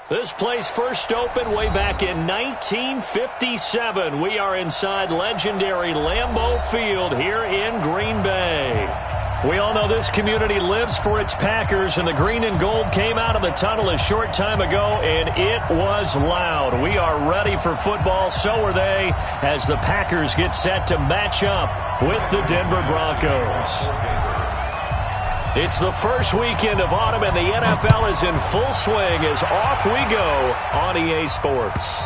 This place first opened way back in 1957. We are inside legendary Lambeau Field here in Green Bay. We all know this community lives for its Packers, and the green and gold came out of the tunnel a short time ago, and it was loud. We are ready for football, so are they, as the Packers get set to match up with the Denver Broncos. It's the first weekend of autumn, and the NFL is in full swing as off we go on EA Sports.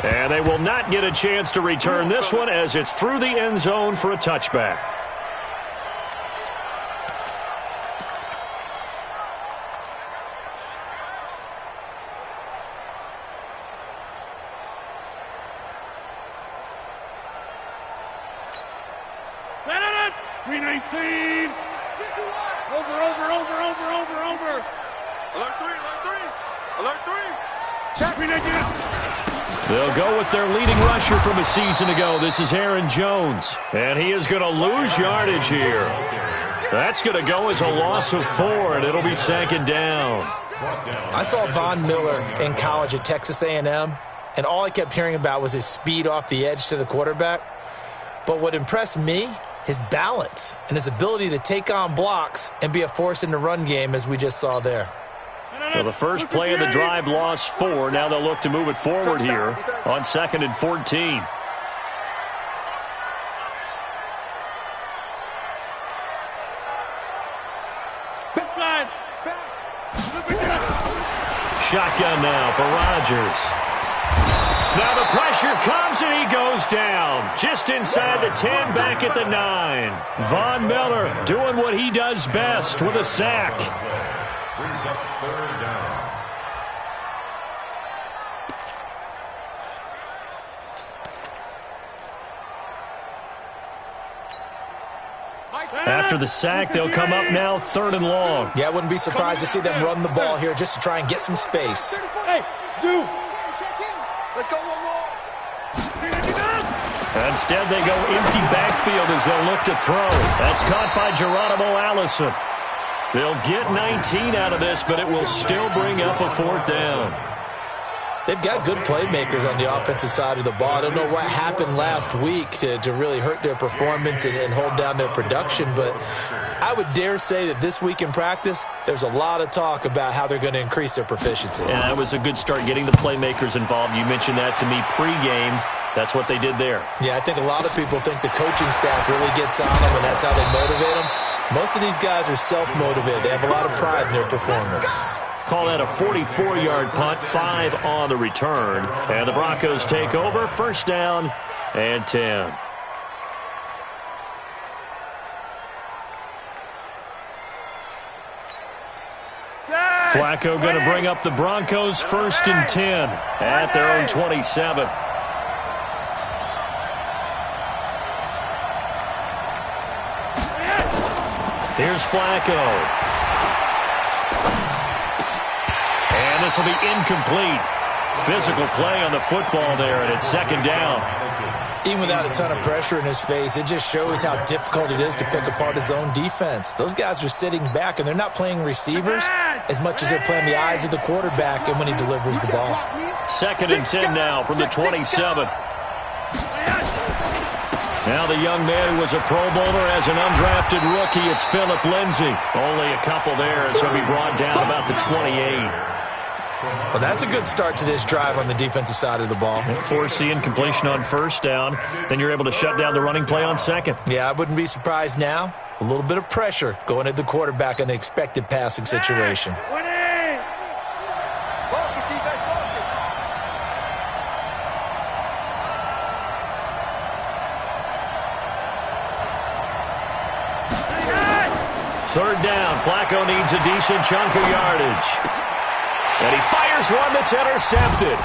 And they will not get a chance to return this one as it's through the end zone for a touchback. They'll go with their leading rusher from a season ago. This is Aaron Jones, and he is going to lose yardage here. That's going to go as a loss of 4, and it'll be second down. I saw Von Miller in college at Texas A&M, and all I kept hearing about was his speed off the edge to the quarterback. But what impressed me, his balance and his ability to take on blocks and be a force in the run game, as we just saw there. Well, the first play of the drive lost 4. Now they'll look to move it forward here on 2nd and 14. Shotgun now for Rodgers. Now the pressure comes and he goes down. Just inside the 10, back at the 9. Von Miller doing what he does best with a sack. Brings up 3rd down. After the sack, they'll come up now 3rd and long. Yeah, I wouldn't be surprised to see them run the ball here just to try and get some space. Hey, Stu. Let's go one more. Instead, they go empty backfield as they'll look to throw. That's caught by Geronimo Allison. They'll get 19 out of this, but it will still bring up a 4th down. They've got good playmakers on the offensive side of the ball. I don't know what happened last week to really hurt their performance and hold down their production, but I would dare say that this week in practice, there's a lot of talk about how they're going to increase their proficiency. Yeah, that was a good start getting the playmakers involved. You mentioned that to me pregame. That's what they did there. Yeah, I think a lot of people think the coaching staff really gets on them, and that's how they motivate them. Most of these guys are self-motivated. They have a lot of pride in their performance. Call that a 44-yard punt, 5 on the return. And the Broncos take over, 1st down and 10. Flacco going to bring up the Broncos 1st and 10 at their own 27. Here's Flacco. And this will be incomplete. Physical play on the football there, and it's 2nd down. Even without a ton of pressure in his face, it just shows how difficult it is to pick apart his own defense. Those guys are sitting back, and they're not playing receivers as much as they're playing the eyes of the quarterback and when he delivers the ball. 2nd and 10 now from the 27. Now the young man who was a Pro Bowler as an undrafted rookie, it's Phillip Lindsay. Only a couple there as he'll be brought down about the 28. Well, that's a good start to this drive on the defensive side of the ball. Force the incompletion on 1st down. Then you're able to shut down the running play on 2nd. Yeah, I wouldn't be surprised now. A little bit of pressure going at the quarterback in an expected passing situation. Third down. Flacco needs a decent chunk of yardage. And he fires one that's intercepted.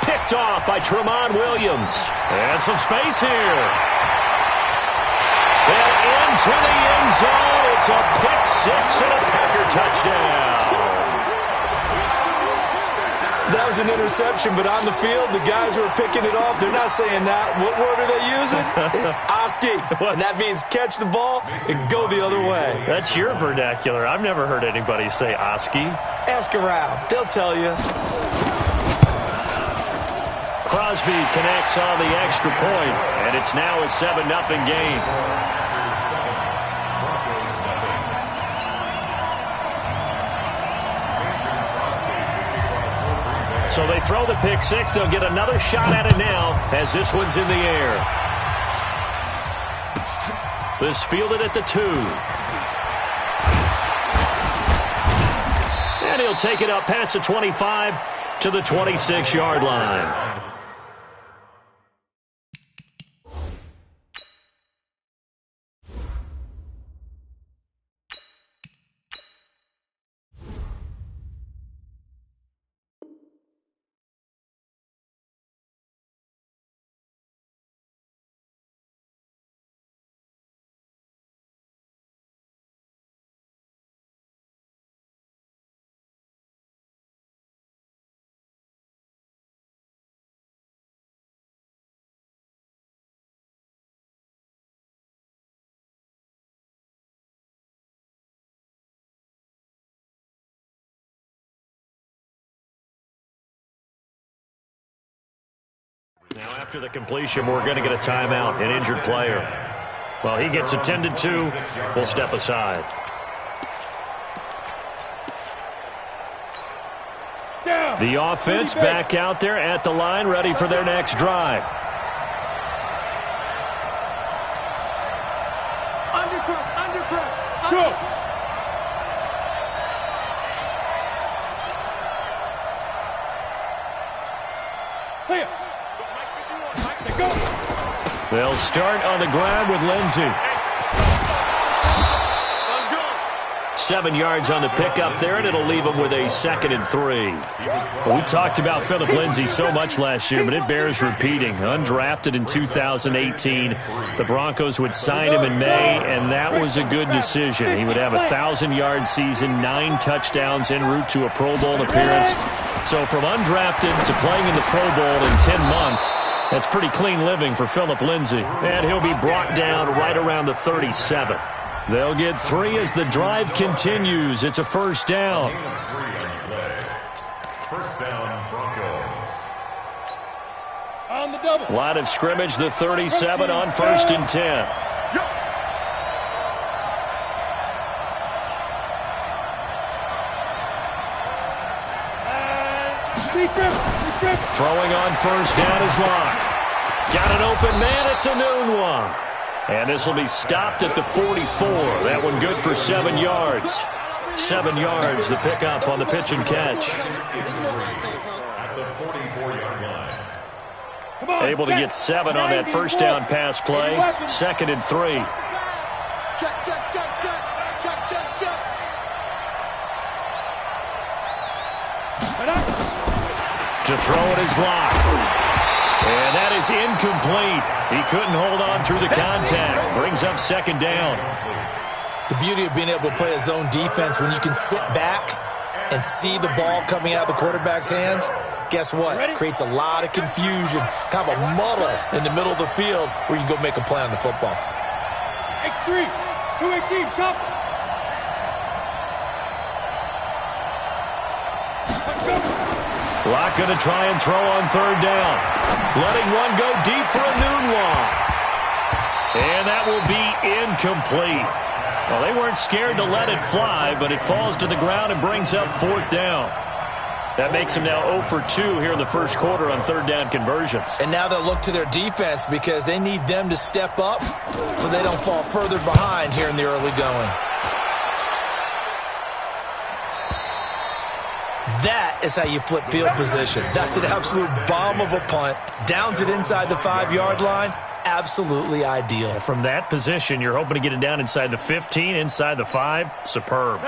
Picked off by Tramon Williams. And some space here. And into the end zone. It's a pick 6 and a Packer touchdown. That was an interception, but on the field, the guys who are picking it off, they're not saying that. What word are they using? It's Oski. And that means catch the ball and go the other way. That's your vernacular. I've never heard anybody say Oski. Ask around. They'll tell you. Crosby connects on the extra point, and it's now a 7-0 game. So they throw the pick six. They'll get another shot at it now as this one's in the air. This fielded at the 2. And he'll take it up past the 25 to the 26-yard line. Now, after the completion, we're going to get a timeout, an injured player. Well, he gets attended to. We'll step aside. The offense back out there at the line, ready for their next drive. Undercut. Go. Here. Go. They'll start on the ground with Lindsey. Let's go. 7 yards on the pickup there, and it'll leave them with a 2nd and 3. Well, we talked about Philip Lindsey so much last year, but it bears repeating. Undrafted in 2018, the Broncos would sign him in May, and that was a good decision. He would have a 1,000-yard season, 9 touchdowns en route to a Pro Bowl appearance. So from undrafted to playing in the Pro Bowl in 10 months, that's pretty clean living for Philip Lindsey. And he'll be brought down right around the 37th. They'll get 3 as the drive continues. It's a first down. First down, Broncos. On the double. Line of scrimmage, the 37 on 1st and 10. Throwing on first down is Locke. Got an open man. It's a noon one. And this will be stopped at the 44. That one good for 7 yards. 7 yards, the pickup on the pitch and catch. At the 44-yard line. Able to get 7 on that first down pass play. 2nd and 3. Check. To throw it is Locke. And that is incomplete. He couldn't hold on through the contact. Brings up 2nd down. The beauty of being able to play a zone defense when you can sit back and see the ball coming out of the quarterback's hands, guess what? Creates a lot of confusion, kind of a muddle in the middle of the field where you can go make a play on the football. X3, 218, chop. Locke going to try and throw on 3rd down. Letting one go deep for a noon one. And that will be incomplete. Well, they weren't scared to let it fly, but it falls to the ground and brings up 4th down. That makes them now 0 for 2 here in the first quarter on 3rd down conversions. And now they'll look to their defense because they need them to step up so they don't fall further behind here in the early going. That is how you flip field position. That's an absolute bomb of a punt. Downs it inside the 5-yard line. absolutely ideal. From that position, you're hoping to get it down inside the 15, inside the 5. Superb.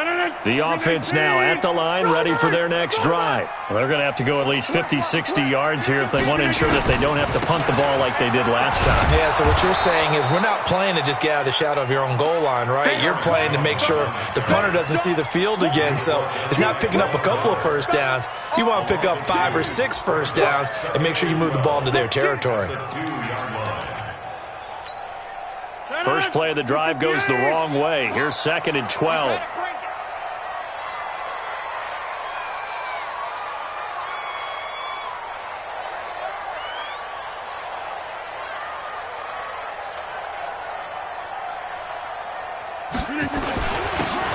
The offense now at the line, ready for their next drive. Well, they're going to have to go at least 50, 60 yards here if they want to ensure that they don't have to punt the ball like they did last time. Yeah, so what you're saying is we're not playing to just get out of the shadow of your own goal line, right? You're playing to make sure the punter doesn't see the field again. So it's not picking up a couple of first downs. You want to pick up 5 or 6 first downs and make sure you move the ball into their territory. First play of the drive goes the wrong way. Here's 2nd and 12.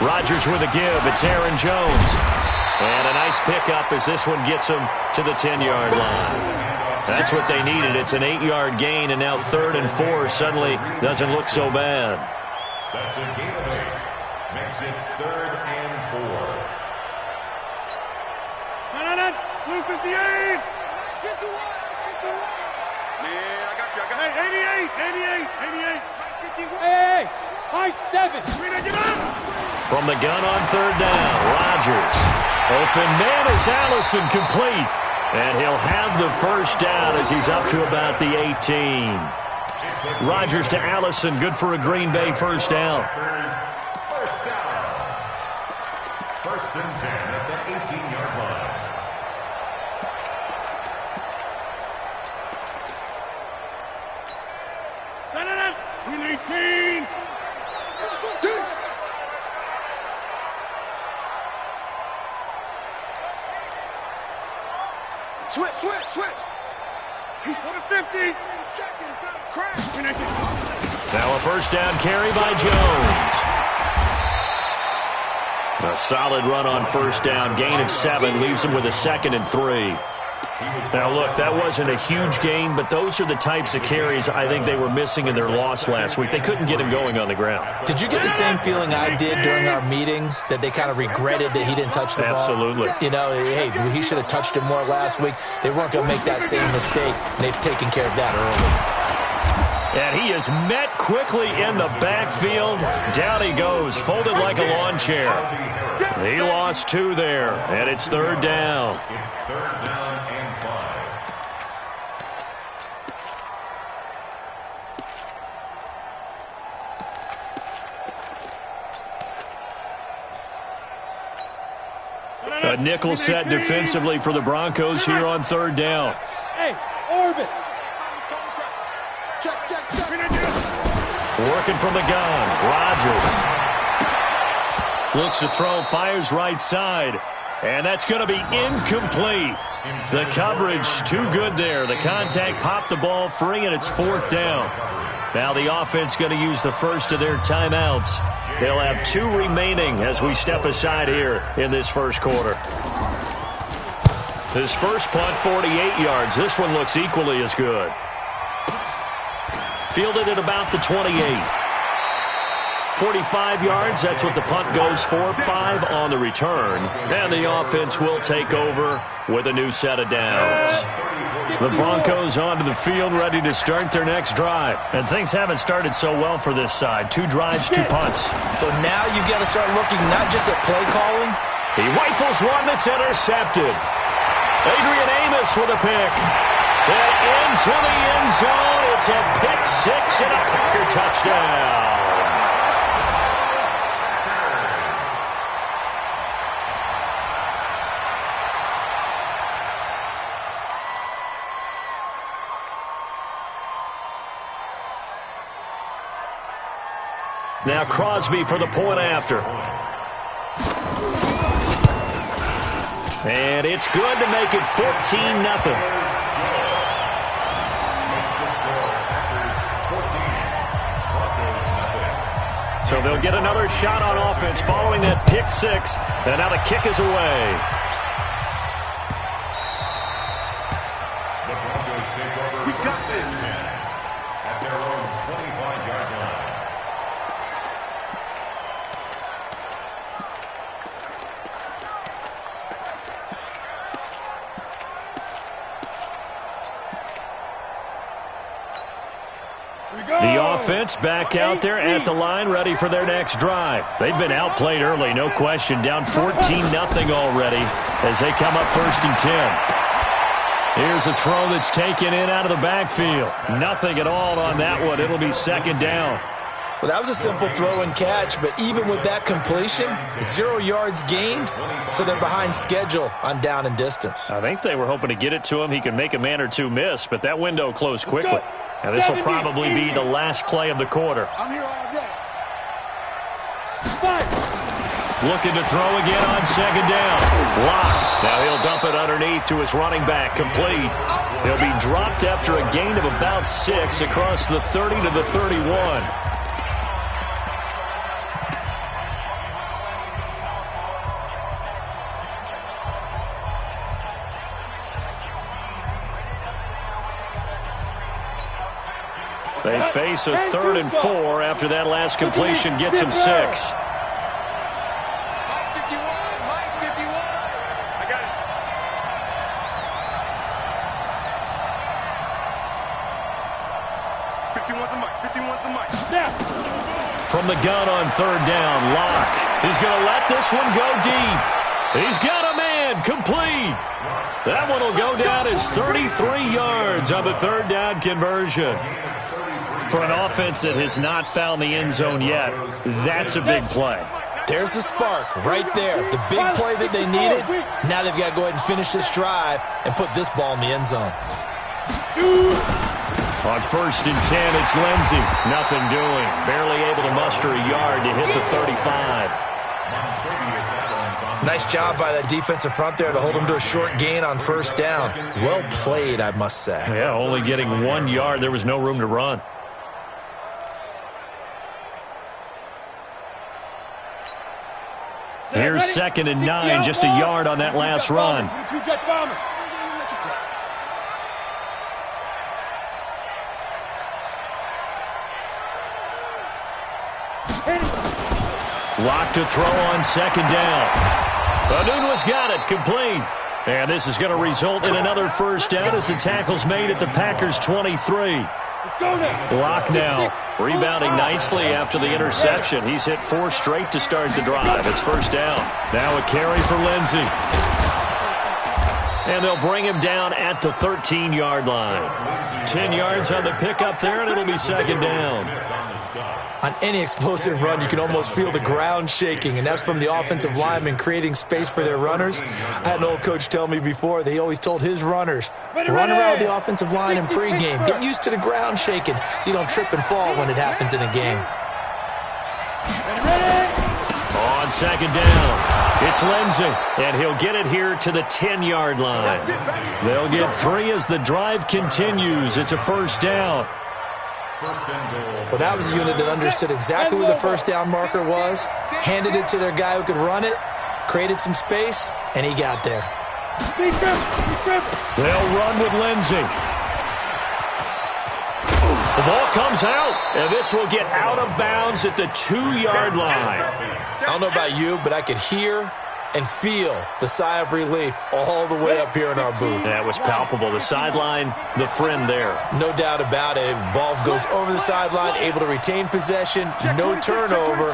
Rodgers with a give. It's Aaron Jones. And a nice pickup as this one gets him to the 10-yard line. That's what they needed. It's an 8-yard gain, and now 3rd and 4 suddenly doesn't look so bad. That's a gain of 8. Makes it 3rd and 4. Blue 58. 51. Man, I got you. Hey, 88. 51. Hey, high 7. From the gun on 3rd down, Rodgers. Open man is Allison, complete. And he'll have the first down as he's up to about the 18. Rodgers to Allison, good for a Green Bay first down. First down. 1st and 10 at the 18-yard line. Switch. He's on the 50. He's checking. Crash. Now a first down carry by Jones. A solid run on first down. Gain of 7 leaves him with a 2nd and 3. Now, look, that wasn't a huge gain, but those are the types of carries I think they were missing in their loss last week. They couldn't get him going on the ground. Did you get the same feeling I did during our meetings, that they kind of regretted that he didn't touch the ball? Absolutely. You know, hey, he should have touched it more last week. They weren't going to make that same mistake, and they've taken care of that early. And he is met quickly in the backfield. Down he goes, folded like a lawn chair. He lost 2 there, and it's 3rd down. It's 3rd down and 5. A nickel set defensively for the Broncos here on 3rd down. Hey, orbit. Check. Working from the gun, Rodgers. Looks to throw, fires right side. And that's going to be incomplete. The coverage too good there. The contact popped the ball free, and it's 4th down. Now the offense going to use the first of their timeouts. They'll have 2 remaining as we step aside here in this first quarter. His first punt, 48 yards. This one looks equally as good. Fielded at about the 28. 45 yards, that's what the punt goes for. 5 on the return. And the offense will take over with a new set of downs. The Broncos onto the field, ready to start their next drive. And things haven't started so well for this side. 2 drives, 2 punts. So now you've got to start looking not just at play calling. He rifles one that's intercepted. Adrian Amos with a pick. And into the end zone. It's a pick 6 and a Packer touchdown. Now Crosby for the point after. And it's good to make it 14-0. So they'll get another shot on offense following that pick 6. And now the kick is away. The Broncos take over. We got this. At their own 25-yard line. The offense back out there at the line, ready for their next drive. They've been outplayed early, no question. Down 14-0 already as they come up 1st and 10. Here's a throw that's taken in out of the backfield. Nothing at all on that one. It'll be 2nd down. Well, that was a simple throw and catch, but even with that completion, 0 yards gained, so they're behind schedule on down and distance. I think they were hoping to get it to him. He could make a man or two miss, but that window closed quickly. Now, this will probably be the last play of the quarter. I'm here all day. Looking to throw again on 2nd down. Lock. Now he'll dump it underneath to his running back. Complete. He'll be dropped after a gain of about 6 across the 30 to the 31. They face a 3rd and 4 after that last completion gets him 6. Mike 51, Mike 51. I got it. 51's the Mike, 51's the Mike. From the gun on 3rd down, Locke. He's going to let this one go deep. He's got a man, complete. That one will go down as 33 yards on the 3rd down conversion. For an offense that has not found the end zone yet, that's a big play. There's the spark right there. The big play that they needed. Now they've got to go ahead and finish this drive and put this ball in the end zone. On 1st and 10, it's Lindsey. Nothing doing. Barely able to muster a yard to hit the 35. Nice job by that defensive front there to hold him to a short gain on 1st down. Well played, I must say. Yeah, only getting 1 yard. There was no room to run. Here's 2nd and 9, just a yard on that last run. Locked to throw on 2nd down. Anunwa's got it, complete. And this is going to result in another 1st down as the tackle's made at the Packers' 23. Lock now, rebounding nicely after the interception. He's hit 4 straight to start the drive. It's 1st down. Now a carry for Lindsey. And they'll bring him down at the 13-yard line. 10 yards on the pickup there, and it'll be 2nd down. On any explosive run, you can almost feel the ground shaking, and that's from the offensive linemen creating space for their runners. I had an old coach tell me before, they always told his runners, run around the offensive line in pregame. Get used to the ground shaking so you don't trip and fall when it happens in a game. On 2nd down, it's Lindsey, and he'll get it here to the 10-yard line. They'll get 3 as the drive continues. It's a 1st down. Well, that was a unit that understood exactly where the 1st down marker was, handed it to their guy who could run it, created some space, and he got there. They'll run with Lindsey. The ball comes out, and this will get out of bounds at the 2-yard line. I don't know about you, but I could hear and feel the sigh of relief all the way up here in our booth. That was palpable. The sideline, the friend there. No doubt about it. Ball goes over the sideline, able to retain possession, no turnover.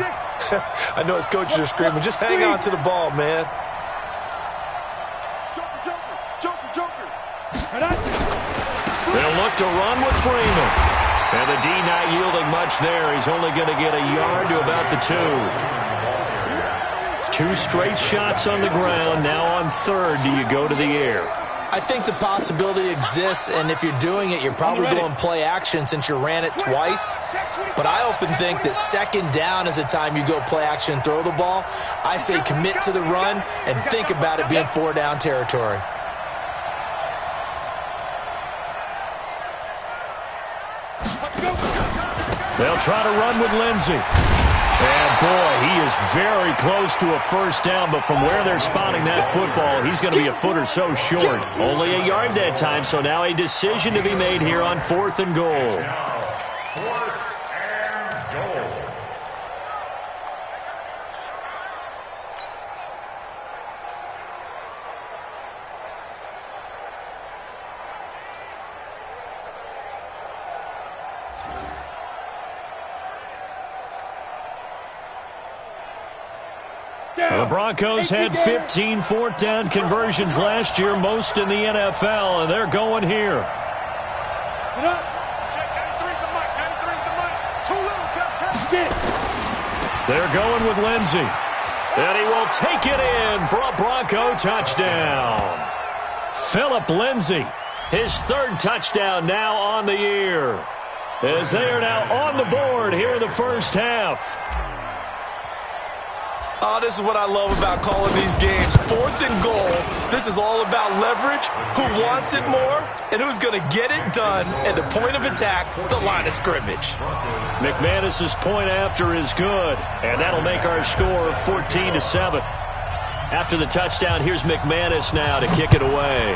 I know his coaches are screaming, just hang on to the ball, man. They'll look to run with Freeman. And the D not yielding much there. He's only going to get a yard to about the 2. 2 straight shots on the ground. Now on 3rd, do you go to the air? I think the possibility exists, and if you're doing it, you're probably going play action since you ran it twice. But I often think that 2nd down is the time you go play action and throw the ball. I say commit to the run and think about it being 4-down territory. They'll try to run with Lindsey. And, boy, he is very close to a 1st down, but from where they're spotting that football, he's going to be a foot or so short. Only a yard that time, so now a decision to be made here on 4th and goal. 4th and goal. The Broncos had 15 fourth down conversions last year, most in the NFL, and they're going here. They're going with Lindsey. And he will take it in for a Bronco touchdown. Philip Lindsey, his third touchdown now on the year, as they are now on the board here in the first half. Oh, this is what I love about calling these games. 4th and goal. This is all about leverage, who wants it more, and who's going to get it done at the point of attack, the line of scrimmage. McManus's point after is good, and that'll make our score 14-7. After the touchdown, here's McManus now to kick it away.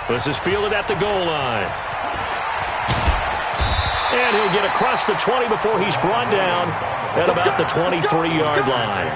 This is fielded at the goal line. And he'll get across the 20 before he's brought down at about the 23-yard line.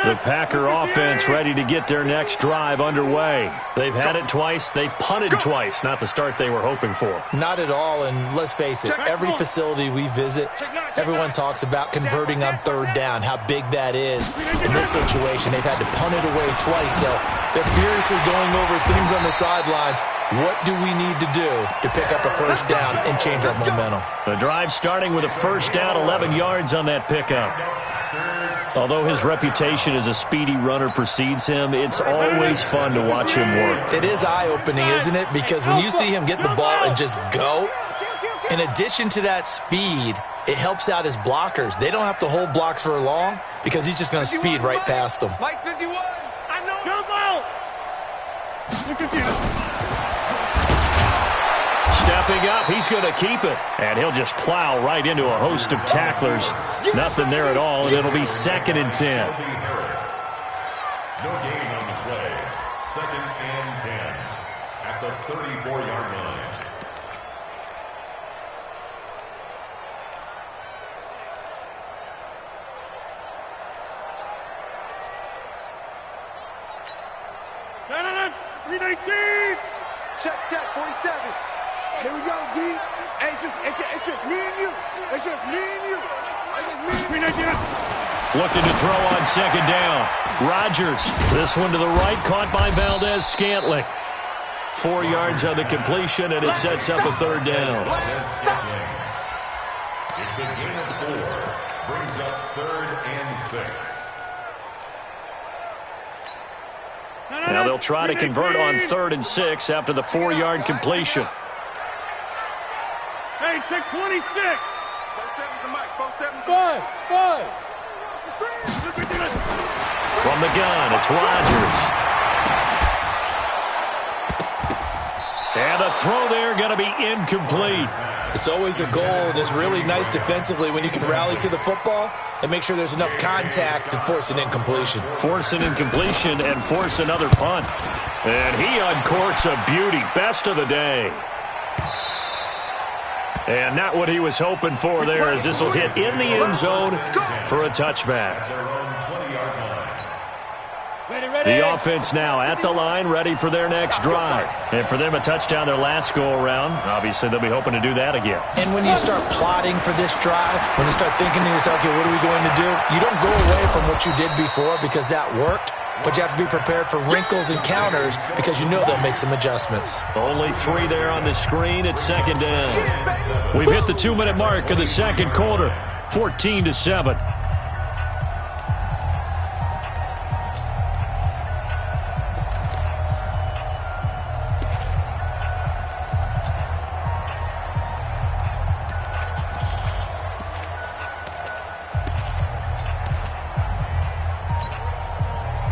The Packer offense ready to get their next drive underway. They've had it twice. They've punted twice. Not the start they were hoping for. Not at all, and let's face it, every facility we visit, everyone talks about converting on 3rd down, how big that is. In this situation, they've had to punt it away twice, so they're furiously going over things on the sidelines. What do we need to do to pick up a first down and change our momentum? The drive starting with a first down, 11 yards on that pickup. Although his reputation as a speedy runner precedes him, it's always fun to watch him work. It is eye-opening, isn't it? Because when you see him get the ball and just go, in addition to that speed, it helps out his blockers. They don't have to hold blocks for long because he's just going to speed right past them. Mike 51, I know. Stepping up, he's going to keep it. And he'll just plow right into a host of tacklers. Nothing there at all, and it'll be 2nd and 10. No gain on the play. 2nd and 10 at the 34-yard line. Check, 47. Here we go, D. Hey, it's just me and you. It's just me and you. It's just me and you. Looking to throw on 2nd down. Rodgers, this one to the right, caught by Valdez-Scantling. 4 yards on the completion, and it sets up a 3rd down. It's a gain of 4. Brings up 3rd and 6. Now they'll try to convert on 3rd and 6 after the 4-yard completion. Hey, take 26. 47's the mic. 47's the mic. 5. From the gun, it's Rodgers. And the throw there going to be incomplete. It's always a goal, and it's really nice defensively when you can rally to the football and make sure there's enough contact to force an incompletion. Force an incompletion and force another punt. And he uncorks a beauty. Best of the day. And not what he was hoping for there, as this will hit in the end zone for a touchback. The offense now at the line, ready for their next drive. And for them, a touchdown their last go-around. Obviously, they'll be hoping to do that again. And when you start plotting for this drive, when you start thinking to yourself, okay, what are we going to do? You don't go away from what you did before because that worked, but you have to be prepared for wrinkles and counters because you know they'll make some adjustments. Only 3 there on the screen at 2nd down. We've hit the 2-minute mark of the second quarter, 14-7.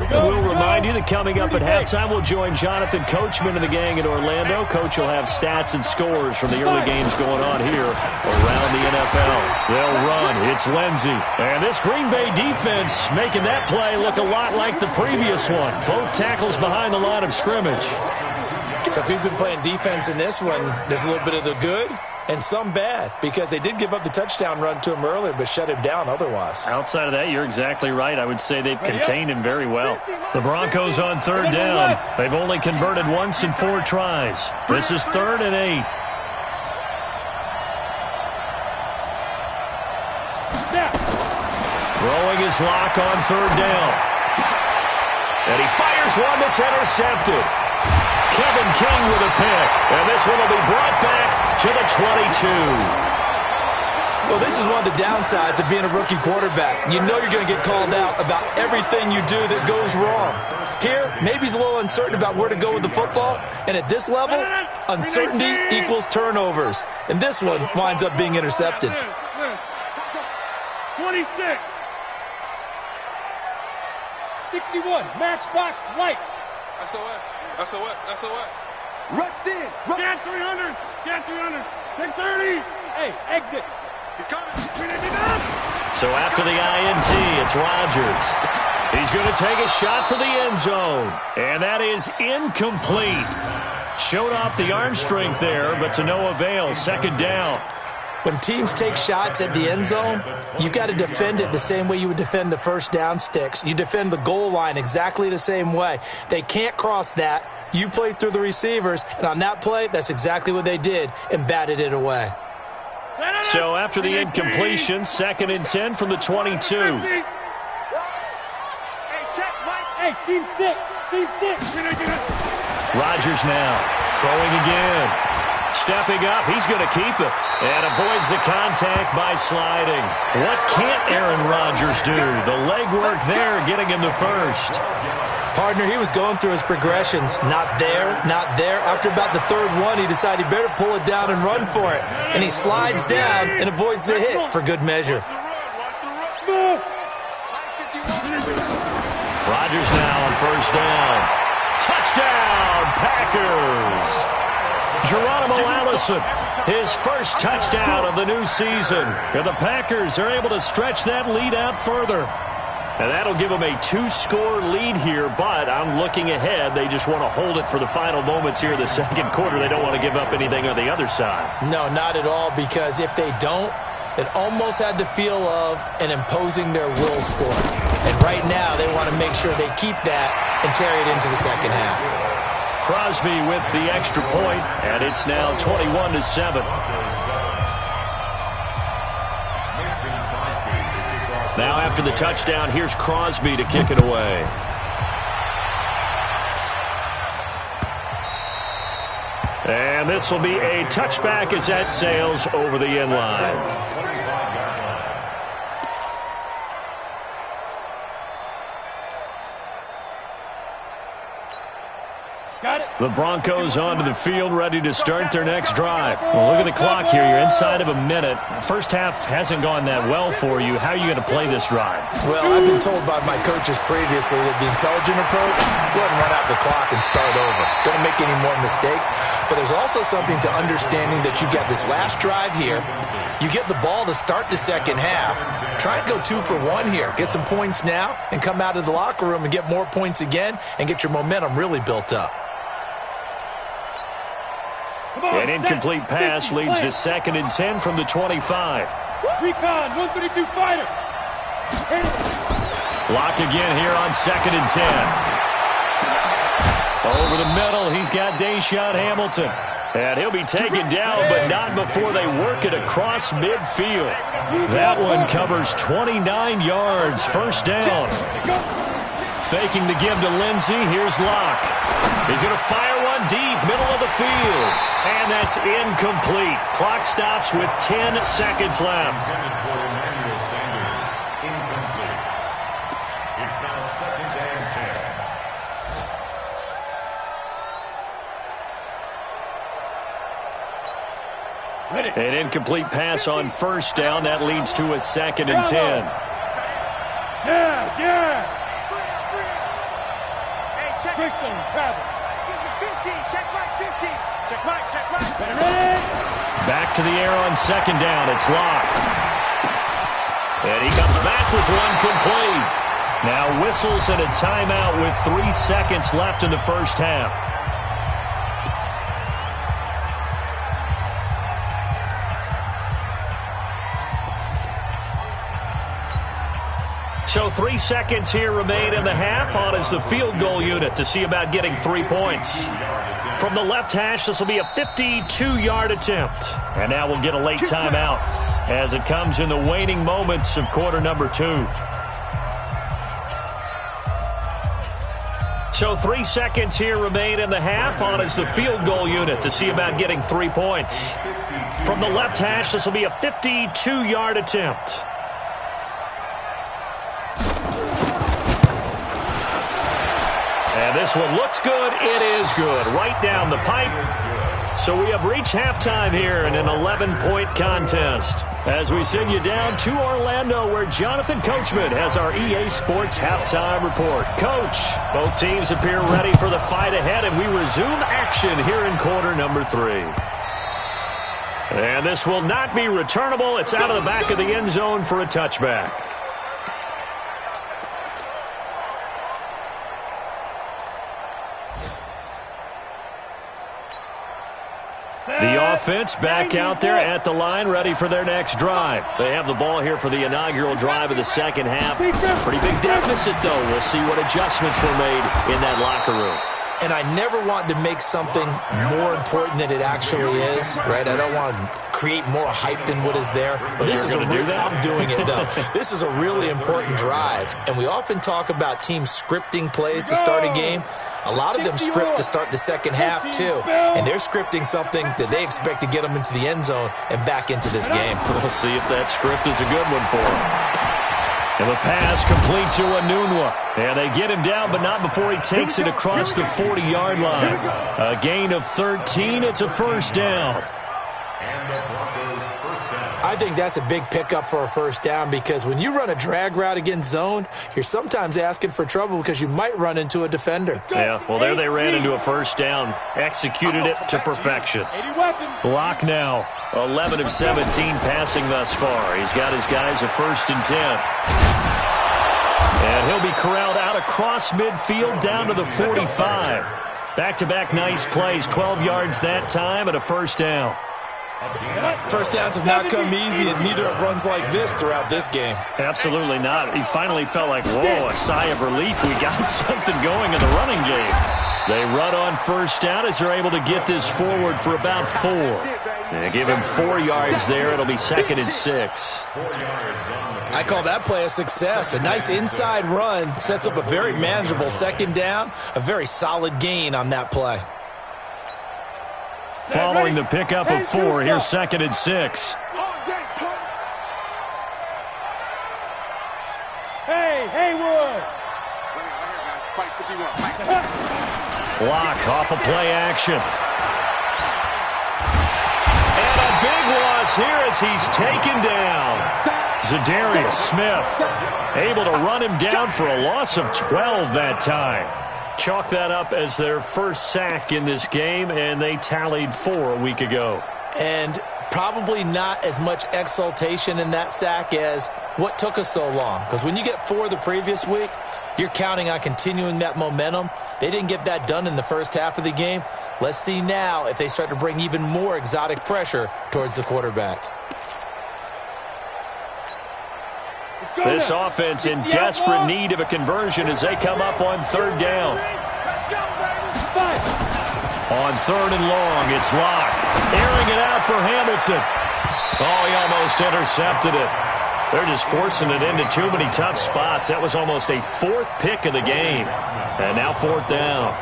We'll remind you that coming up at halftime, we'll join Jonathan Coachman and the gang at Orlando. Coach will have stats and scores from the early games going on here around the NFL. They'll run. It's Lindsey. And this Green Bay defense making that play look a lot like the previous one. Both tackles behind the line of scrimmage. So if you've been playing defense in this one, there's a little bit of the good and some bad, because they did give up the touchdown run to him earlier, but shut him down otherwise. Outside of that, you're exactly right. I would say they've contained him very well. The Broncos on third down. They've only converted once in 4 tries. This is 3rd and 8. Throwing his lock on third down. And he fires one that's intercepted. Kevin King with a pick. And this one will be brought back to the 22. Well, this is one of the downsides of being a rookie quarterback. You know you're going to get called out about everything you do that goes wrong. Here, maybe he's a little uncertain about where to go with the football. And at this level, uncertainty equals turnovers. And this one winds up being intercepted. 26. 61, Matchbox Lights. SOS, SOS, SOS. Rush in. Scan 300, scan 300. 1030. Hey, exit. He's coming. So after the INT, it's Rodgers. He's going to take a shot for the end zone. And that is incomplete. Showed off the arm strength there, but to no avail. 2nd down. When teams take shots at the end zone, you've got to defend it the same way you would defend the first down sticks. You defend the goal line exactly the same way. They can't cross that. You play through the receivers, and on that play, that's exactly what they did and batted it away. So after the incompletion, 2nd and 10 from the 22. Hey, seam 6, seam 6. Rodgers now throwing again. Stepping up, he's going to keep it and avoids the contact by sliding. What can't Aaron Rodgers do? The legwork there getting him the first. Partner, he was going through his progressions. Not there, not there. After about the 3rd one, he decided he better pull it down and run for it. And he slides down and avoids the hit for good measure. Rodgers now on 1st down. Touchdown, Packers! Geronimo Allison, his first touchdown of the new season. And the Packers are able to stretch that lead out further. And that'll give them a 2-score lead here, but I'm looking ahead. They just want to hold it for the final moments here in the 2nd quarter. They don't want to give up anything on the other side. No, not at all, because if they don't, it almost had the feel of an imposing their will score. And right now, they want to make sure they keep that and carry it into the 2nd half. Crosby with the extra point, and it's now 21-7. Now after the touchdown, here's Crosby to kick it away. And this will be a touchback as that sails over the end line. The Broncos onto the field, ready to start their next drive. Well, look at the clock here. You're inside of a minute. First half hasn't gone that well for you. How are you going to play this drive? Well, I've been told by my coaches previously that the intelligent approach, go ahead and run out the clock and start over. Don't make any more mistakes. But there's also something to understanding that you get this last drive here. You get the ball to start the 2nd half. Try and go 2 for 1 here. Get some points now and come out of the locker room and get more points again and get your momentum really built up. An incomplete pass leads to 2nd and 10 from the 25. Recon, 132 fighter. Lock again here on 2nd and 10. Over the middle, he's got Deshaun Hamilton. And he'll be taken down, but not before they work it across midfield. That one covers 29 yards. 1st down. Faking the give to Lindsey. Here's Locke. He's going to fire one deep, middle of the field. And that's incomplete. Clock stops with 10 seconds left. It's now 2nd and 10. An incomplete pass on 1st down. That leads to a 2nd and 10. Yeah. Hey, check Christian, travel. 50, check right, 50. Check right. Ready? Back to the air on 2nd down. It's Locke. And he comes back with one complete. Now whistles and a timeout with 3 seconds left in the 1st half. So 3 seconds here remain in the half. On is the field goal unit to see about getting 3 points. From the left hash, this will be a 52-yard attempt. And now we'll get a late timeout as it comes in the waning moments of quarter number 2. So 3 seconds here remain in the half. On is the field goal unit to see about getting 3 points. From the left hash, this will be a 52-yard attempt. And this one looks good. It is good. Right down the pipe. So we have reached halftime here in an 11-point contest as we send you down to Orlando where Jonathan Coachman has our EA Sports halftime report. Coach, both teams appear ready for the fight ahead, and we resume action here in quarter number 3. And this will not be returnable. It's out of the back of the end zone for a touchback. The offense back out there at the line, ready for their next drive. They have the ball here for the inaugural drive of the second half. Pretty big deficit, though. We'll see what adjustments were made in that locker room. And I never want to make something more important than it actually is, right? I don't want to create more hype than what is there. But this is I'm doing it, though. This is a really important drive. And we often talk about teams scripting plays to start a game. A lot of them script to start the second half, too. And they're scripting something that they expect to get them into the end zone and back into this game. We'll see if that script is a good one for them. And the pass complete to Anunwa. And they get him down, but not before he takes it across the 40-yard line. A gain of 13. It's a first down. And the Broncos first down. I think that's a big pickup for a first down because when you run a drag route against zone, you're sometimes asking for trouble because you might run into a defender. Yeah, well, there they ran into a first down. Executed it to perfection. Block now. 11 of 17 passing thus far. He's got his guys a 1st and 10. And he'll be corralled out across midfield down to the 45. Back-to-back nice plays. 12 yards that time and a first down. First downs have not come easy, and neither have runs like this throughout this game. Absolutely not. He finally felt like, whoa, a sigh of relief. We got something going in the running game. They run on first down as they're able to get this forward for about 4. And give him 4 yards there. It'll be 2nd and 6. I call that play a success. A nice inside run sets up a very manageable second down. A very solid gain on that play. Following the pickup of 4, here's 2nd and 6. Hey, Haywood! Block off of play action. And a big loss here as he's taken down. Zadarius Smith able to run him down for a loss of 12 that time. Chalk that up as their first sack in this game, and they tallied 4 a week ago. And probably not as much exultation in that sack as what took us so long. Because when you get 4 the previous week, you're counting on continuing that momentum. They didn't get that done in the first half of the game. Let's see now if they start to bring even more exotic pressure towards the quarterback. This offense in desperate need of a conversion as they come up on 3rd down. On 3rd and long, it's Locke. Airing it out for Hamilton. Oh, he almost intercepted it. They're just forcing it into too many tough spots. That was almost a 4th pick of the game. And now 4th down.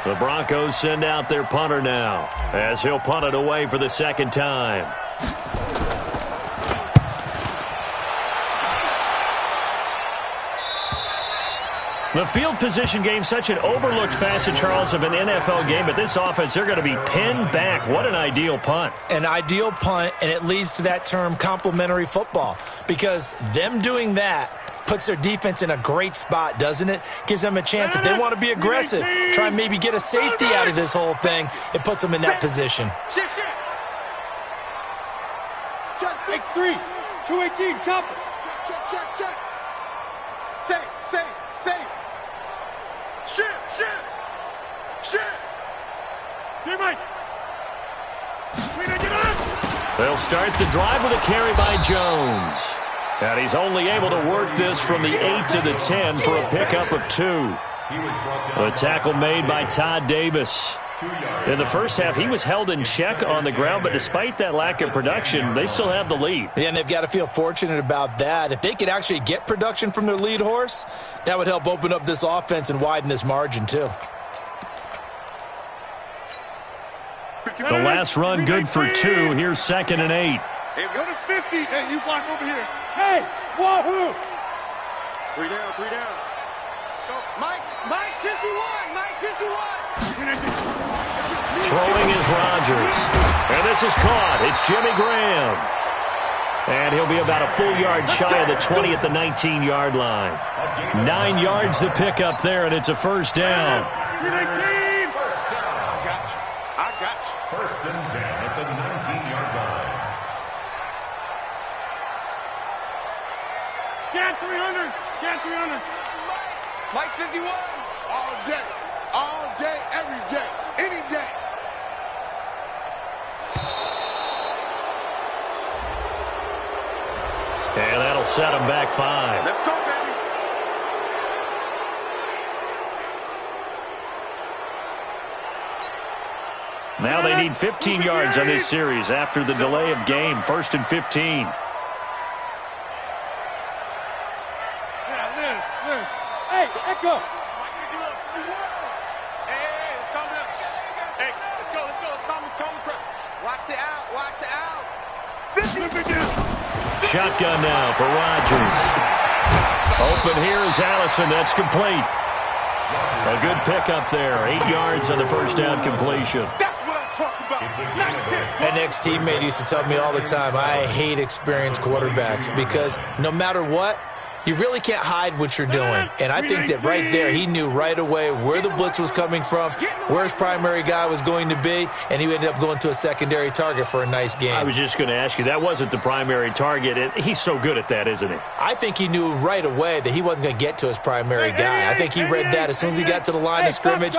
The Broncos send out their punter now as he'll punt it away for the 2nd time. The field position game, such an overlooked facet, Charles, of an NFL game, but this offense, they're going to be pinned back. What an ideal punt. An ideal punt, and it leads to that term complementary football, because them doing that puts their defense in a great spot, doesn't it? Gives them a chance. If they want to be aggressive, try and maybe get a safety out of this whole thing, it puts them in that position. X3, 218, chop it. Check. Say. Shoot. Mike. They'll start the drive with a carry by Jones. And he's only able to work this from the 8 to the 10 for a pickup of 2. A tackle made by Todd Davis. In the first half, he was held in check on the ground, but despite that lack of production, they still have the lead. Yeah, and they've got to feel fortunate about that. If they could actually get production from their lead horse, that would help open up this offense and widen this margin, too. The last run good for 2. Here's 2nd and 8. Hey, go to 50. Hey, you block over here. Hey, wahoo! 3 down, 3 down. Go. Mike 51, Mike 51. Throwing is Rodgers. And this is caught. It's Jimmy Graham. And he'll be about a full yard shy of the 20 at the 19-yard line. 9 yards to pick up there, and it's a first down. I got you. First and 10 at the 19-yard line. Get 300. Get 300. Mike 51. All day, every day, any day. And that'll set him back 5. Let's go, baby. Now they need 15 yards on this series after the delay of game. 1st and 15. Hey, Echo. Hey, it's coming up. Hey, let's go. Calm the press. Watch the out. 50. Shotgun now for Rodgers. Open here is Allison. That's complete. A good pickup there. 8 yards on the first down completion. That's what I'm talking about. An ex-teammate used to tell me all the time, I hate experienced quarterbacks because no matter what, you really can't hide what you're doing. And I think that right there, he knew right away where the blitz was coming from, where his primary guy was going to be, and he ended up going to a secondary target for a nice game. I was just going to ask you, that wasn't the primary target. He's so good at that, isn't he? I think he knew right away that he wasn't going to get to his primary guy. I think he read that as soon as he got to the line of scrimmage,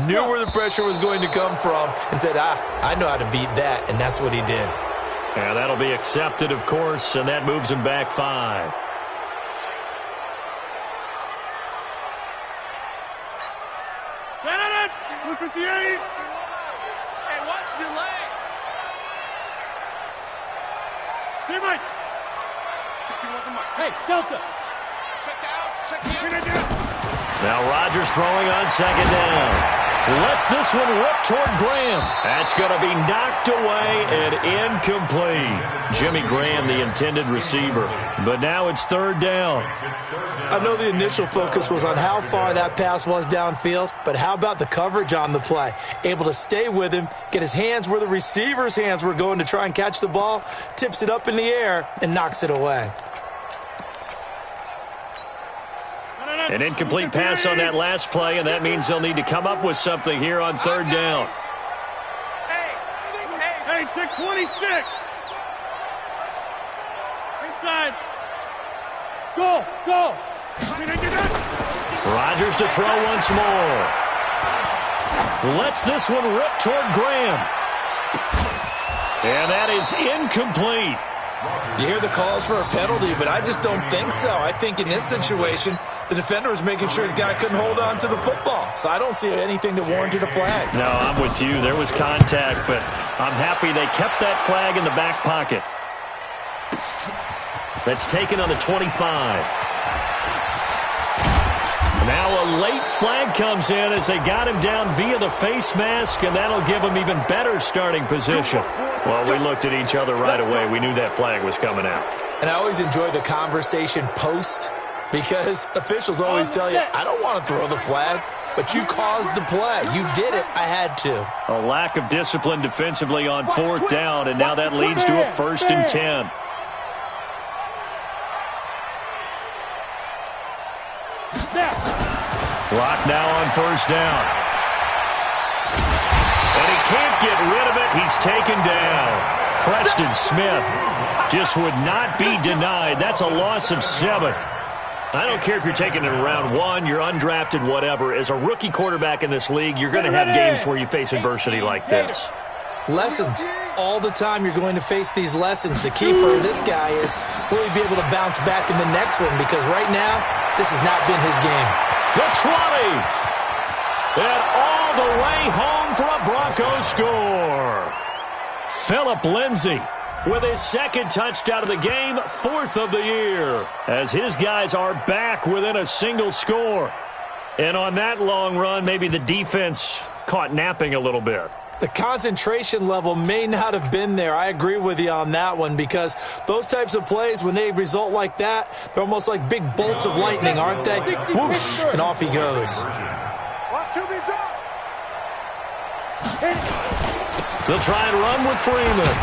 knew where the pressure was going to come from, and said, I know how to beat that, and that's what he did. And that'll be accepted, of course, and that moves him back 5. Hey, watch your legs. Hey, Mike. Hey, Delta. Check the out. Now Rodgers throwing on 2nd down. Lets this one rip toward Graham. That's going to be knocked away and incomplete. Jimmy Graham, the intended receiver. But now it's 3rd down. I know the initial focus was on how far that pass was downfield, but how about the coverage on the play? Able to stay with him, get his hands where the receiver's hands were going to try and catch the ball, tips it up in the air, and knocks it away. An incomplete pass on that last play, and that means they'll need to come up with something here on 3rd down. Hey, take 26. Inside. Go. Rodgers to throw once more. Lets this one rip toward Graham. And that is incomplete. You hear the calls for a penalty, but I just don't think so. I think in this situation, the defender was making sure his guy couldn't hold on to the football. So I don't see anything that warranted a flag. No, I'm with you. There was contact, but I'm happy they kept that flag in the back pocket. That's taken on the 25. Now a late flag comes in as they got him down via the face mask, and that'll give him even better starting position. Well, we looked at each other right away. We knew that flag was coming out. And I always enjoy the conversation post because officials always tell you, I don't want to throw the flag, but you caused the play. You did it. I had to. A lack of discipline defensively on 4th down, and now that leads to a 1st and 10. Clock now on 1st down. And he can't get rid of it. He's taken down. Preston Smith just would not be denied. That's a loss of 7. I don't care if you're taking it in round 1, you're undrafted, whatever. As a rookie quarterback in this league, you're going to have games where you face adversity like this. Lessons. All the time you're going to face these lessons. The key for this guy is will he be able to bounce back in the next one? Because right now, this has not been his game. The 20. And all the way home for a Broncos score. Phillip Lindsay with his second touchdown of the game, 4th of the year, as his guys are back within a single score. And on that long run, maybe the defense caught napping a little bit. The concentration level may not have been there. I agree with you on that one, because those types of plays, when they result like that, they're almost like big bolts of lightning, aren't they? Whoosh, and off he goes. They'll try and run with Freeman.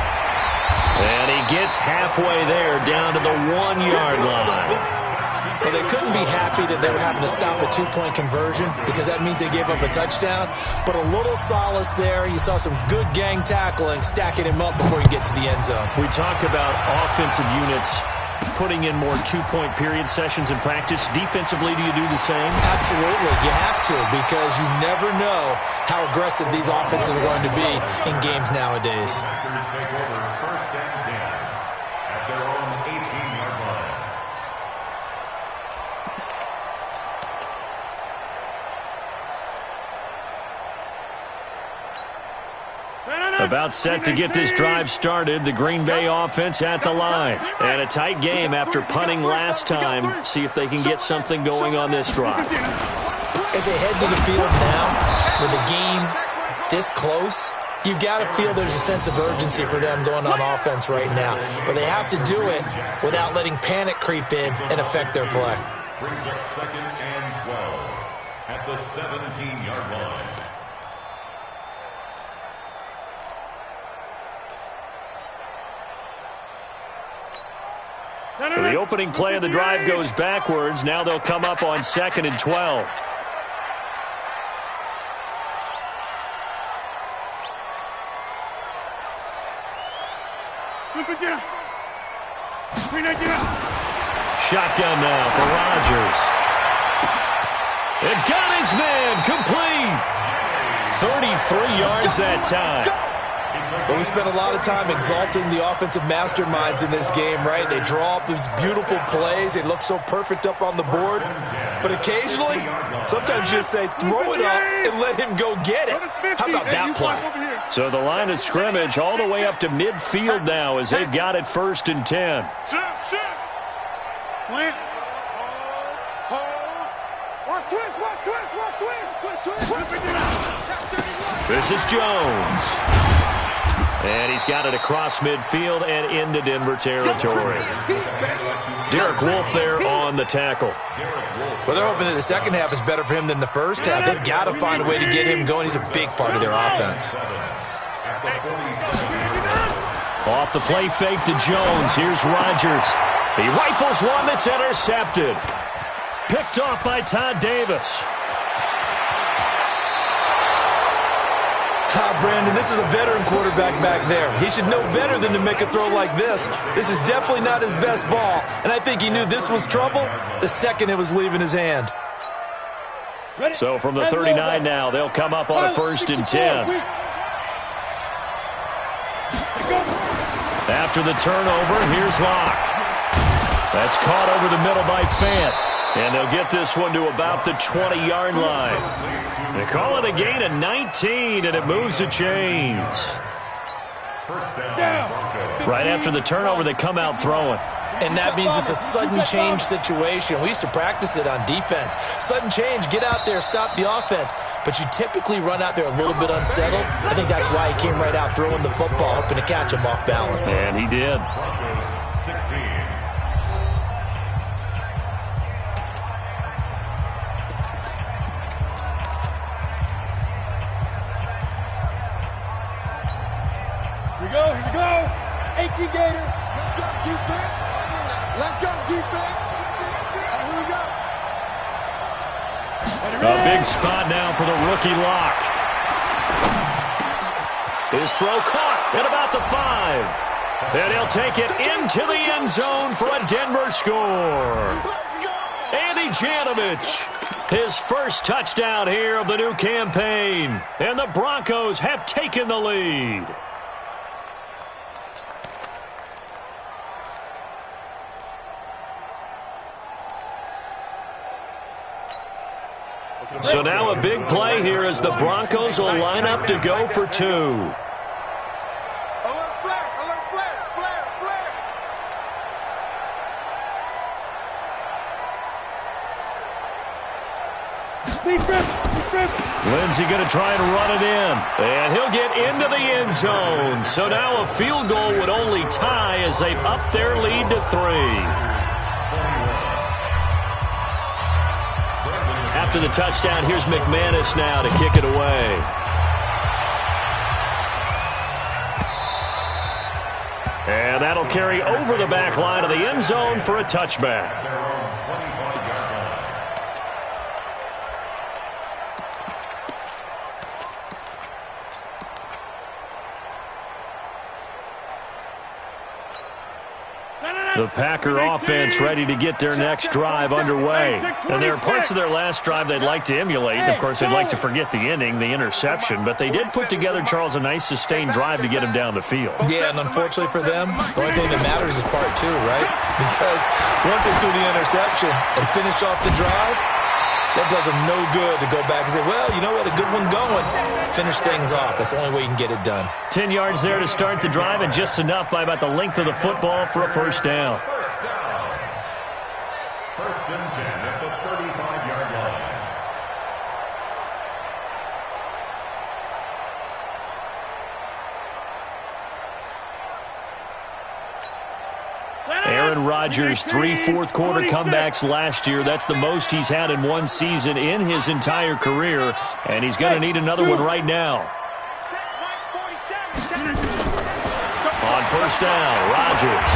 And he gets halfway there, down to the 1-yard line. Well, they couldn't be happy that they were having to stop a 2-point conversion, because that means they gave up a touchdown. But a little solace there. You saw some good gang tackling, stacking him up before you get to the end zone. We talk about offensive units putting in more 2-point period sessions in practice. Defensively, do you do the same? Absolutely. You have to, because you never know how aggressive these offenses are going to be in games nowadays. Packers take over 1st and 10 at their own 18-yard line. About set to get this drive started. The Green Bay offense at the line. And a tight game after punting last time. See if they can get something going on this drive. As they head to the field now, with the game this close, you've got to feel there's a sense of urgency for them going on offense right now. But they have to do it without letting panic creep in and affect their play. Brings up 2nd and 12 at the 17-yard line. So the opening play of the drive goes backwards. Now they'll come up on 2nd and 12. Shotgun now for Rodgers. It got his man complete. 33 yards that time. But we spent a lot of time exalting the offensive masterminds in this game, right? They draw up these beautiful plays. They look so perfect up on the board. But occasionally, sometimes you just say, throw it up and let him go get it. How about that play? So the line of scrimmage all the way up to midfield now as they've got it 1st and 10. This is Jones. And he's got it across midfield and into Denver territory. Derek Wolfe there on the tackle. Well, they're hoping that the second half is better for him than the first half. They've got to find a way to get him going. He's a big part of their offense. Off the play fake to Jones. Here's Rodgers. He rifles one that's intercepted. Picked off by Todd Davis. Brandon, this is a veteran quarterback back there. He should know better than to make a throw like this. This is definitely not his best ball, and I think he knew this was trouble the second it was leaving his hand. So from the 39 now, they'll come up on a 1st and 10. After the turnover, here's Locke. That's caught over the middle by Fant. And they'll get this one to about the 20-yard line. They call it a gain of 19, and it moves the chains. Right after the turnover, they come out throwing. And that means it's a sudden change situation. We used to practice it on defense. Sudden change, get out there, stop the offense. But you typically run out there a little bit unsettled. I think that's why he came right out throwing the football, hoping to catch him off balance. And he did. Broncos 16. Here we go. 18 Gator. Let's go, defense. Let's go, defense. Here we go. A big spot now for the rookie Locke. His throw caught at about the 5. And he'll take it into the end zone for a Denver score. Andy Janovich, his first touchdown here of the new campaign. And the Broncos have taken the lead. So now a big play here as the Broncos will line up to go for 2. Alert flare, flare, flare. Lindsey going to try and run it in. And he'll get into the end zone. So now a field goal would only tie as they've upped their lead to 3. After the touchdown, here's McManus now to kick it away. And that'll carry over the back line of the end zone for a touchback. The Packer offense ready to get their next drive underway. And there are parts of their last drive they'd like to emulate. And, of course, they'd like to forget the ending, the interception. But they did put together, Charles, a nice sustained drive to get him down the field. Yeah, and unfortunately for them, the only thing that matters is part 2, right? Because once they threw the interception and finished off the drive, that does them no good to go back and say, well, you know, we had a good one going. Finish things off. That's the only way you can get it done. 10 yards there to start the drive, and just enough by about the length of the football for a first down. First and 10 at the 35-yard line. Aaron Rodgers, 3 fourth-quarter comebacks last year. That's the most he's had in one season in his entire career, and he's going to need another one right now. On first down, Rodgers.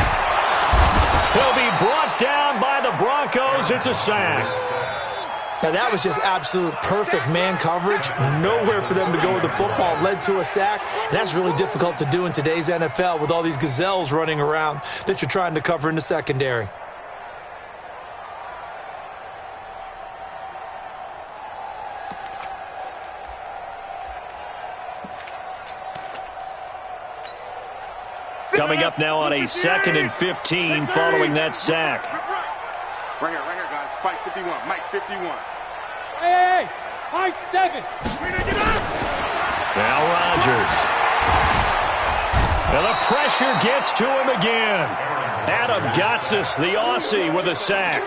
He'll be brought down by the Broncos. It's a sack. Now, that was just absolute perfect man coverage. Nowhere for them to go with the football. Led to a sack. And that's really difficult to do in today's NFL with all these gazelles running around that you're trying to cover in the secondary. Coming up now on a 2nd and 15 following that sack. Right here, guys. Fight 51. Mike 51. Hey, high 7. Now Rodgers. And the pressure gets to him again. Adam Gotsis, the Aussie, with a sack.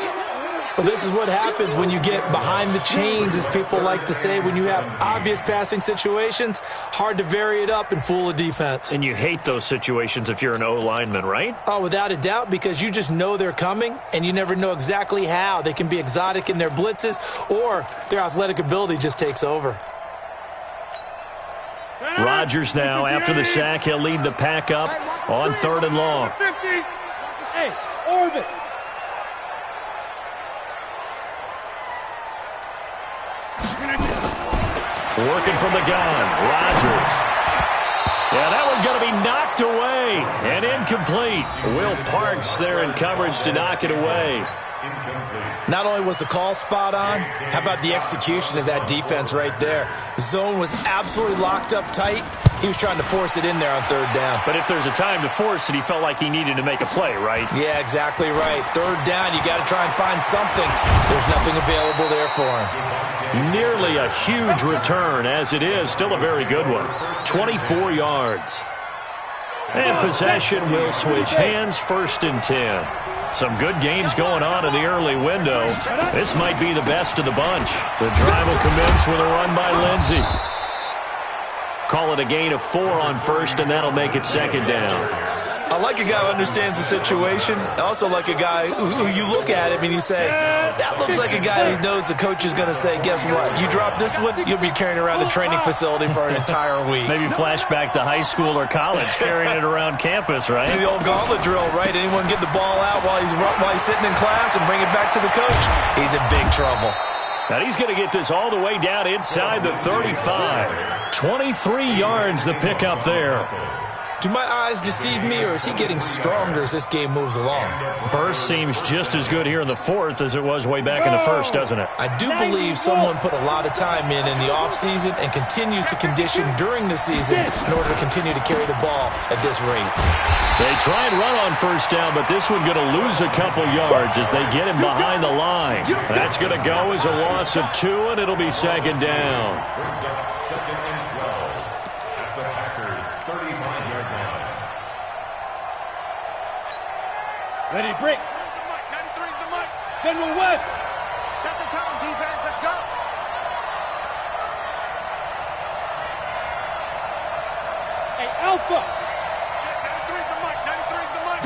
Well, this is what happens when you get behind the chains, as people like to say. When you have obvious passing situations, hard to vary it up and fool a defense. And you hate those situations if you're an O-lineman, right? Oh, without a doubt, because you just know they're coming, and you never know exactly how. They can be exotic in their blitzes, or their athletic ability just takes over. Rodgers now, after the sack, he'll lead the pack up on 3rd and long. Hey, orbit. Working from the gun, Rodgers. Yeah, that one going to be knocked away and incomplete. Will Parks there in coverage to knock it away. Not only was the call spot on, how about the execution of that defense right there? The zone was absolutely locked up tight. He was trying to force it in there on 3rd down. But if there's a time to force it, he felt like he needed to make a play, right? Yeah, exactly right. 3rd down, you got to try and find something. There's nothing available there for him. Nearly a huge return, as it is. Still a very good one. 24 yards. And possession will switch hands, 1st and 10. Some good games going on in the early window. This might be the best of the bunch. The drive will commence with a run by Lindsey. Call it a gain of 4 on 1st, and that'll make it 2nd down. I like a guy who understands the situation. I also like a guy who you look at him and you say, that looks like a guy who knows the coach is going to say, guess what? You drop this one, you'll be carrying around the training facility for an entire week. Maybe flashback to high school or college, carrying it around campus, right? The old gauntlet drill, right? Anyone get the ball out while he's sitting in class and bring it back to the coach? He's in big trouble. Now he's going to get this all the way down inside the 35. 23 yards the pickup there. Do my eyes deceive me, or is he getting stronger as this game moves along? Burst seems just as good here in the fourth as it was way back in the first, doesn't it? I do believe someone put a lot of time in the offseason and continues to condition during the season in order to continue to carry the ball at this rate. They try and run on first down, but this one going to lose a couple yards as they get him behind the line. That's going to go as a loss of 2, and it'll be second down. Brings up second and 12 at the Packers' 35-yard line. Ready, break. 93's the mic. General West. Set the tone, defense. Let's go. Hey, Alpha. Check 93's the mic. 93's the mic.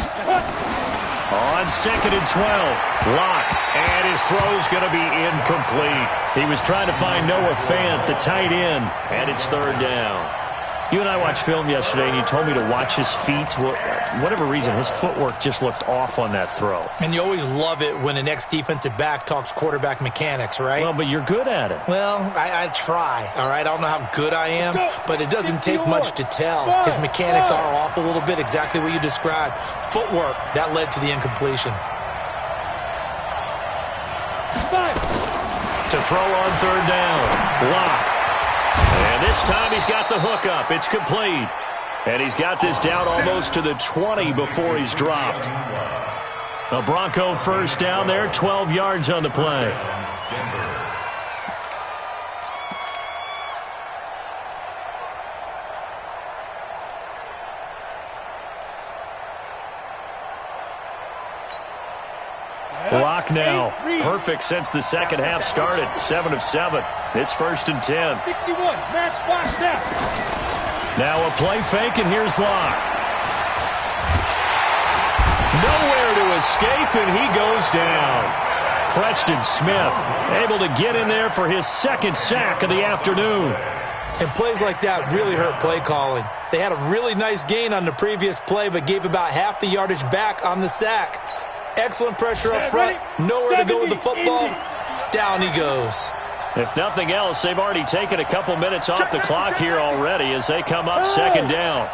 On second and 12, Locke, and his throw's going to be incomplete. He was trying to find Noah Fant, the tight end, and it's third down. You and I watched film yesterday, and you told me to watch his feet. For whatever reason, his footwork just looked off on that throw. And you always love it when an ex-defensive back talks quarterback mechanics, right? Well, but you're good at it. Well, I try, all right? I don't know how good I am, but it doesn't take much to tell. His mechanics are off a little bit, exactly what you described. Footwork, that led to the incompletion. To throw on third down, Locke. And this time he's got the hook up. It's complete. And he's got this down almost to the 20 before he's dropped. A Bronco first down there, 12 yards on the play. Lock now. Perfect since the second half started. 7 of 7. It's first and 10. 61. Match box now. Now a play fake, and here's Locke. Nowhere to escape, and he goes down. Preston Smith able to get in there for his second sack of the afternoon. And plays like that really hurt play calling. They had a really nice gain on the previous play, but gave about half the yardage back on the sack. Excellent pressure up front. Nowhere to go with the football. Down he goes. If nothing else, they've already taken a couple minutes off the clock here already as they come up second down.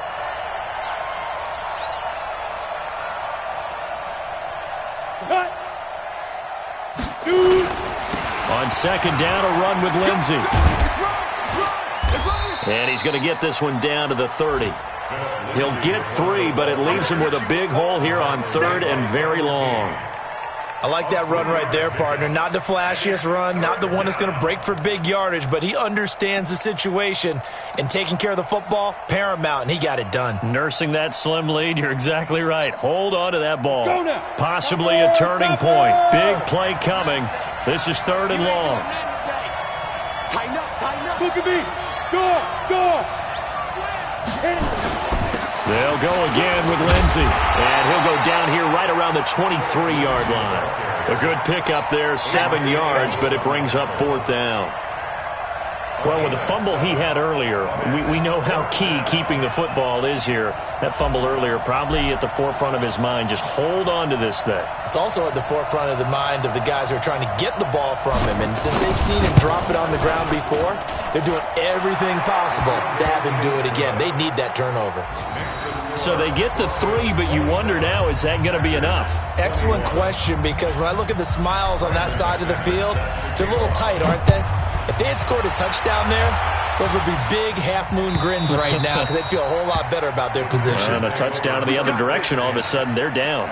On second down, a run with Lindsey. And he's going to get this one down to the 30. He'll get 3, but it leaves him with a big hole here on third and very long. I like that run right there, partner. Not the flashiest run, not the one that's going to break for big yardage, but he understands the situation, and taking care of the football, paramount, and he got it done. Nursing that slim lead, you're exactly right. Hold on to that ball. Possibly a turning point. Big play coming. This is third and long. Tighten up. Look at me. Go. They'll go again with Lindsey. And he'll go down here right around the 23-yard line. A good pickup there, 7 yards, but it brings up fourth down. Well, with the fumble he had earlier, we know how key keeping the football is here. That fumble earlier probably at the forefront of his mind. Just hold on to this thing. It's also at the forefront of the mind of the guys who are trying to get the ball from him. And since they've seen him drop it on the ground before, they're doing everything possible to have him do it again. They need that turnover. So they get the 3, but you wonder now, is that going to be enough? Excellent question, because when I look at the smiles on that side of the field, they're a little tight, aren't they? If they had scored a touchdown there, those would be big half-moon grins right now because they'd feel a whole lot better about their position. And a touchdown in the other direction, all of a sudden they're down.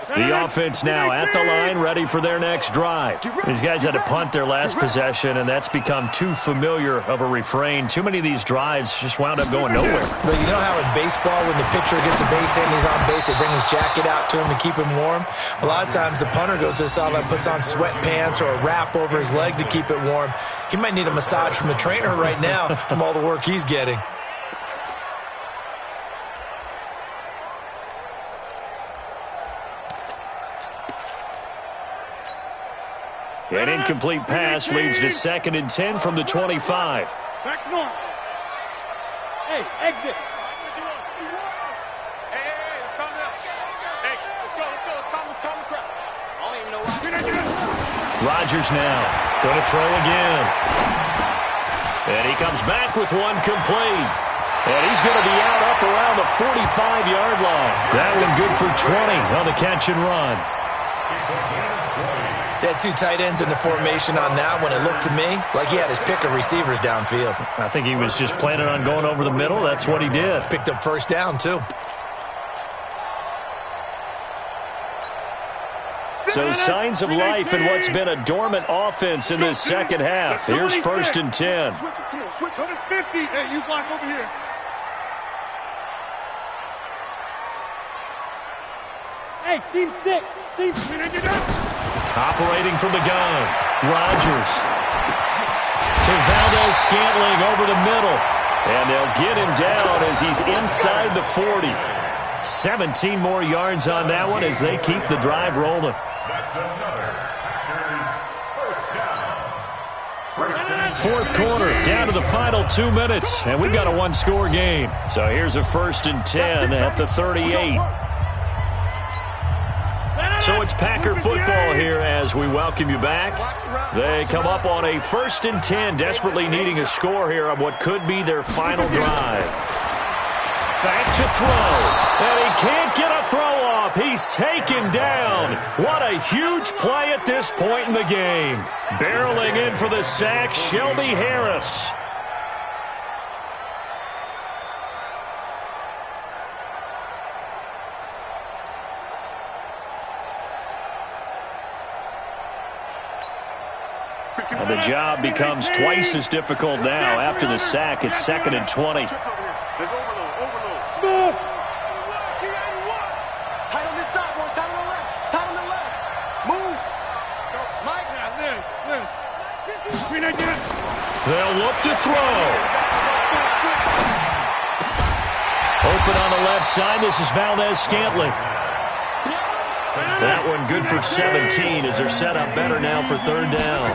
The offense now at the line, ready for their next drive. These guys had to punt their last possession, and that's become too familiar of a refrain. Too many of these drives just wound up going nowhere. But you know how in baseball, when the pitcher gets a base hit and he's on base, they bring his jacket out to him to keep him warm? A lot of times the punter goes to the sideline, puts on sweatpants or a wrap over his leg to keep it warm. He might need a massage from the trainer right now from all the work he's getting. An incomplete pass leads to 2nd and 10 from the 25. Back north. Hey, exit. Hey, let's calm down. Hey, let's go. Let's calm the crowd. I don't even know why. Rodgers now going to throw again. And he comes back with one complete. And he's going to be out up around the 45-yard line. That one good for 20 on the catch and run. They had two tight ends in the formation on that one. It looked to me like he had his pick of receivers downfield. I think he was just planning on going over the middle. That's what he did. Picked up first down, too. So signs of life in what's been a dormant offense in this second half. Here's 1st and 10. Switch 150. Hey, you block over here. Hey, seam 6. Operating from the gun. Rodgers to Valdez-Scantling over the middle. And they'll get him down as he's inside the 40. 17 more yards on that one as they keep the drive rolling. That's another Packers first down. Fourth quarter, down to the final 2 minutes, and we've got a one-score game. So here's a 1st and 10 at the 38. So it's Packer football here as we welcome you back. They come up on a 1st and 10, desperately needing a score here on what could be their final drive. Back to throw, and he can't get a throw off. He's taken down. What a huge play at this point in the game. Barreling in for the sack, Shelby Harris. And the job becomes twice as difficult now. After the sack, it's 2nd and 20. There's overload. Smooth. Tight on this side, boy. Tight on the left. Tight on the left. Move. Go. Mike. They'll look to throw. Open on the left side. This is Valdez-Scantling. That one good for 17 as they're set up better now for 3rd down.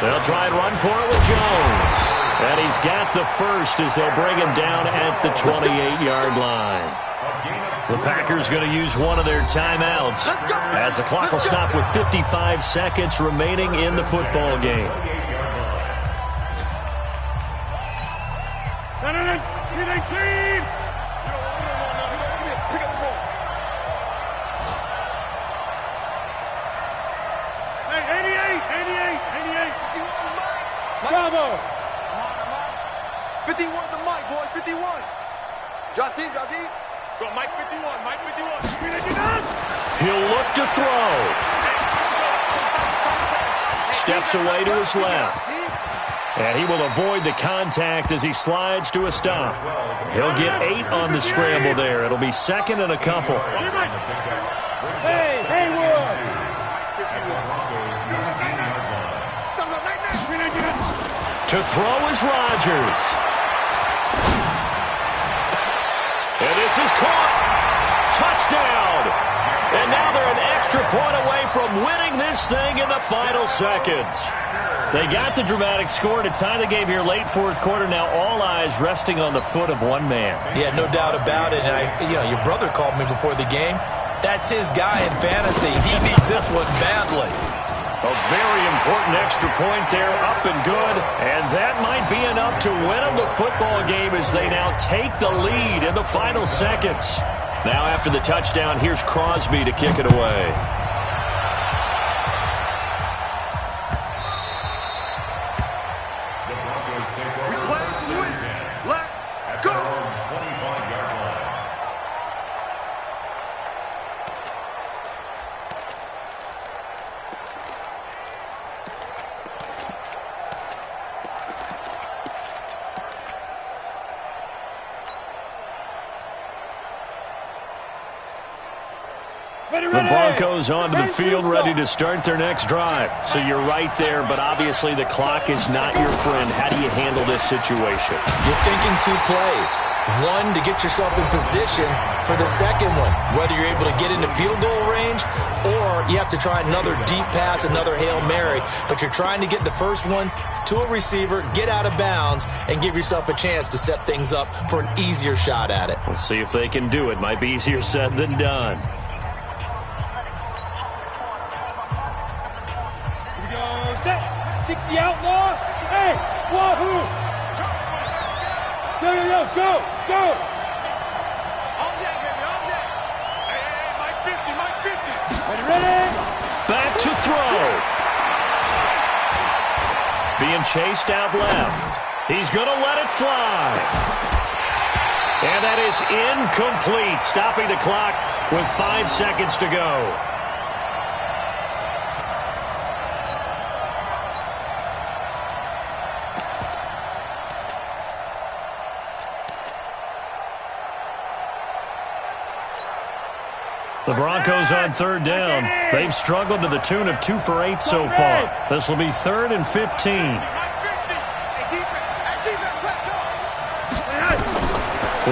They'll try and run for it with Jones. And he's got the first as they'll bring him down at the 28-yard line. The Packers going to use one of their timeouts as the clock will stop with 55 seconds remaining in the football game. Bravo. 51 to Mike, boy. 51. Drop deep. Go, Mike 51. He'll look to throw. Steps away to his left. And he will avoid the contact as he slides to a stop. He'll get 8 on the scramble there. It'll be 2nd and a couple. Hey, Haywood. To throw is Rodgers. And this is caught. Touchdown. And now they're an extra point away from winning this thing in the final seconds. They got the dramatic score to tie the game here late 4th quarter. Now all eyes resting on the foot of one man. Yeah, no doubt about it. And your brother called me before the game. That's his guy in fantasy. He needs this one badly. A very important extra point there, up and good. And that might be enough to win them the football game as they now take the lead in the final seconds. Now after the touchdown, here's Crosby to kick it away. The Broncos take over. Let's win. Let's go. 25-yard line. The Broncos onto the field, ready to start their next drive. So you're right there, but obviously the clock is not your friend. How do you handle this situation? You're thinking two plays. One, to get yourself in position for the second one, whether you're able to get into field goal range or you have to try another deep pass, another Hail Mary. But you're trying to get the first one to a receiver, get out of bounds, and give yourself a chance to set things up for an easier shot at it. We'll see if they can do it. Might be easier said than done. 60 outlaw. Hey, wahoo. Go. On deck, baby, on deck. Hey, Mike 50. Ready? Back to throw. Being chased out left. He's going to let it fly. And that is incomplete, stopping the clock with 5 seconds to go. The Broncos on third down. They've struggled to the tune of 2 for 8 so far. This will be 3rd and 15.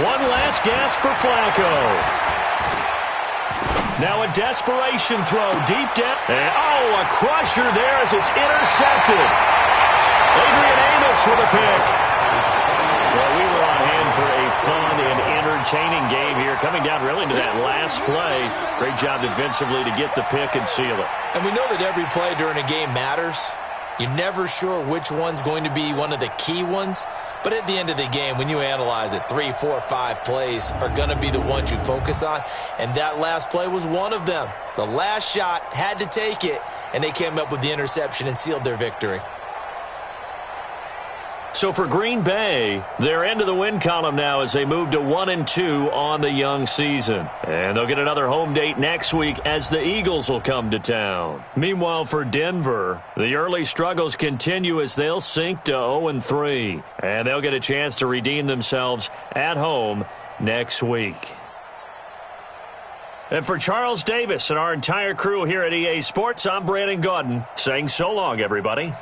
One last gasp for Flacco. Now a desperation throw deep down. And, a crusher there as it's intercepted. Adrian Amos with a pick. Well, we were on hand for a fun and entertaining game here, coming down really to that last play. Great job defensively to get the pick and seal it. And we know that every play during a game matters. You're never sure which one's going to be one of the key ones. But at the end of the game, when you analyze it, 3, 4, 5 plays are going to be the ones you focus on. And that last play was one of them. The last shot had to take it, and they came up with the interception and sealed their victory. So for Green Bay, they're into the win column now as they move to 1-2 on the young season. And they'll get another home date next week as the Eagles will come to town. Meanwhile, for Denver, the early struggles continue as they'll sink to 0-3. And they'll get a chance to redeem themselves at home next week. And for Charles Davis and our entire crew here at EA Sports, I'm Brandon Gaudin saying so long, everybody.